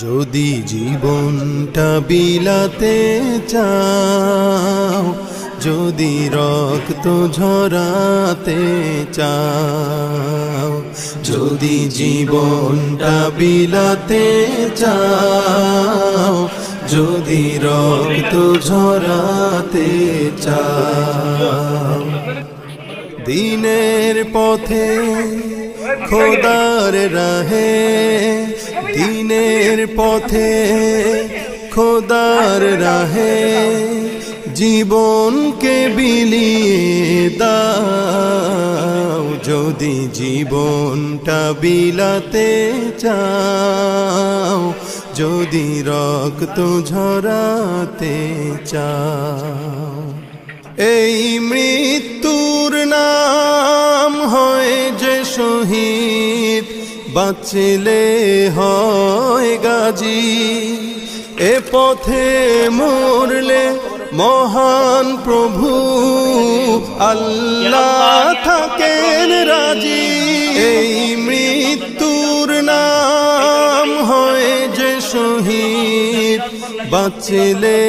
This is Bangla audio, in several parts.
যদি জীবনটা বিলাতে চাও, যদি রক্ত ঝরাতে চাও, যদি জীবনটা বিলাতে চাও, যদি রক্ত ঝরাতে চাও, দিনের পথে খোদার রাহে, দিনের পথে খোদার রাহে জীবনকে বিলিয়ে দাও। যদি জীবনটা বিলাতে চাও, যদি রক্ত ঝরাতে চাও, এই মৃত্যুর নাম হয় যে শহীদ, বাঁচলে হয় গাজী। এ পথে মরলে মহান প্রভু আল্লাহ থাকেন রাজি। এই মৃত্যুর নাম হয় যে শহীদ, বাঁচলে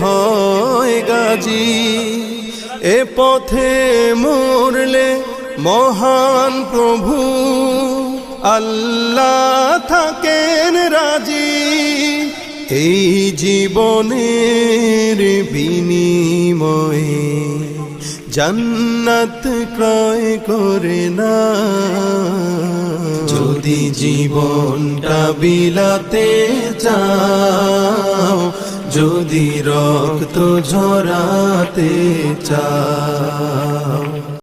হয় গাজী। এ পথে মরলে মহান প্রভু আল্লাহ থাকেন রাজি। এই জীবনের বিনিময়ে জান্নাত ক্রয় করে না। যদি জীবনটা বিলাতে চাও, যদি রক্ত ঝরাতে চাও।